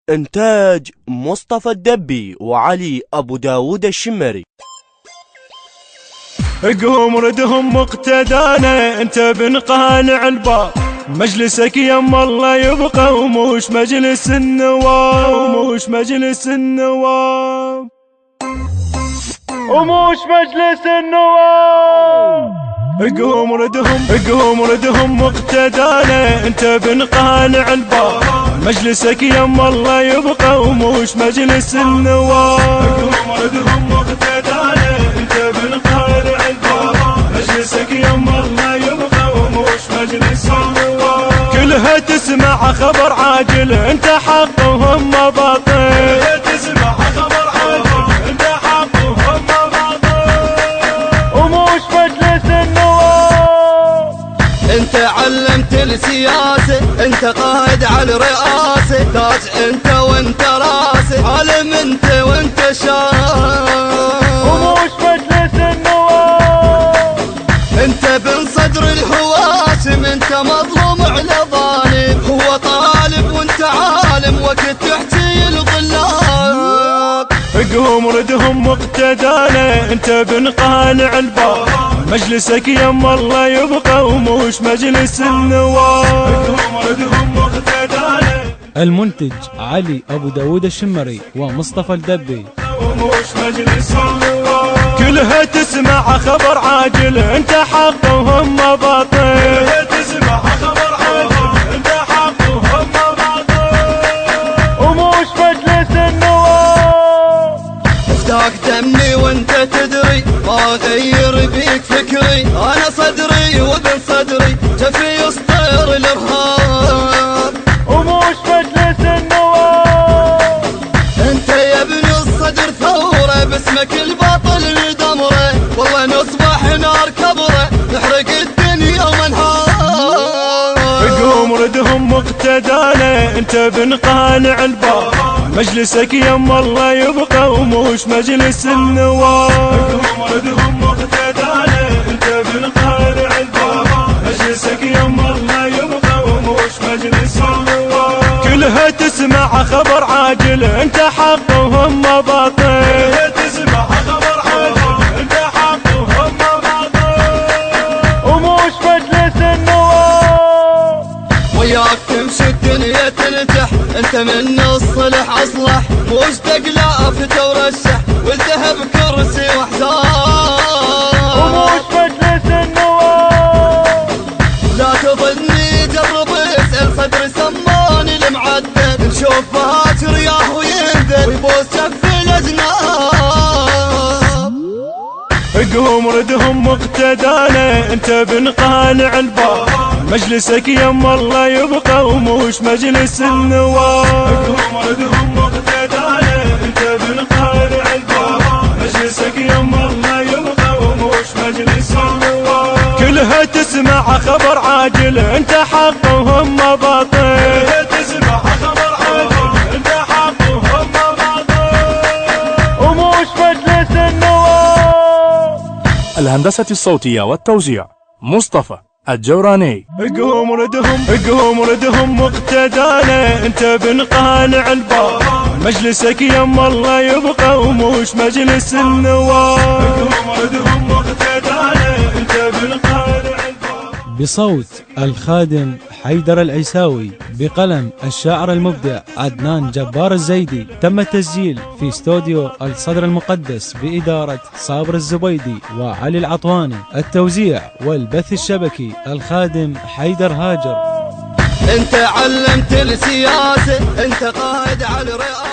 إنتاج مصطفى الدبي وعلي أبو داود الشمري. قوم ردهم مقتدانا انت بن قانع الباب، مجلسك يم الله يبقى وموش مجلس النواب، وموش مجلس النواب، وموش مجلس النواب. قوم ردهم مقتدانا انت بن قانع الباب، مجلسك يم الله يبقى وموش مجلس النواب. قوم ردهم مقتدانا انت بن قانع الباب، مجلسك يم الله يبقى وموش مجلس النواب. كلها تسمع خبر عاجل انت حق وهم باطل، كلها تسمع خبر عاجل انت حق وهم باطل، وموش مجلس النواب. انت علمت السياسة، انت قائد على الرئاسة، تاج انت وانت راسه، عالم انت وانت شاب، وموش مجلس النواب. انت بن صدر الهواشم، انت مظلوم على ظالم، هو طالب وانت عالم وقت تحكي الظلام. قوم ردهم مقتدانا انت بن قانع الباب، مجلسك يم الله يبقى وموش مجلس النواب. قوم ردهم مقتدانا. المنتج علي أبو داود الشمري ومصطفى الدبي. وموش مجلس النواب. كلها تسمع خبر عاجل انت حق وهم باطل، كلها تسمع خبر عاجل انت حق وهم باطل، وموش مجلس النواب. افتاك دمي وانت تدري ما غير بيك فكري، انا صدري وابن صدري جفي يسطر الارهاب، وموش مجلس النواب. انت يا ابن الصدر ثوره باسمك الباطل ندمره، والله نصبح نار كبره نحرق الدنيا ومنهار. قوم ردهم مقتدانا انت بن قانع الباب، مجلسك يم الله يبقى وموش مجلس النواب. قوم ردهم مقتدانا انت بن قانع الباب، مجلسك يم الله يبقى وموش مجلس النواب. كلها تسمع خبر عاجل انت حق وهم باطل، كلها تسمع خبر عاجل انت حق وهم باطل، وموش مجلس النواب. وياك تمشي الدنيا تنجح، انت من الصلح اصلح، موش تقلع فتورشح والذهب كرسي وحزان، وموش مجلس النواب. لا تظني جرب اسأل صدري سماني المعدل، نشوف فهات رياه وينزل ويبوس شف الاجناب. قوم ردهم مقتدانا انت بن قانع الباب، مجلسك يم الله يبقى وموش مجلس النواب. قوم ردهم مقتدانا انت بن قانع الباب، مجلسك يم الله يبقى وموش مجلس النواب. كلها تسمع خبر عاجل انت حق وهم باطل، كلها تسمع خبر عاجل انت حق وهم باطل، وموش مجلس النواب. الهندسة الصوتية والتوزيع مصطفى الجوراني. قوم ردهم مقتدانا انت بن قانع الباب، مجلسك يم الله يبقى وموش مجلس النواب. قوم ردهم مقتدانا انت بن قانع الباب. بصوت الخادم حيدر العيساوي، بقلم الشاعر المبدع عدنان جبار الزيدي. تم التسجيل في استوديو الصدر المقدس بإدارة صابر الزبيدي وعلي العطواني. التوزيع والبث الشبكي الخادم حيدر هاجر. انت علمت السياسة، انت قائد على الرئاسة.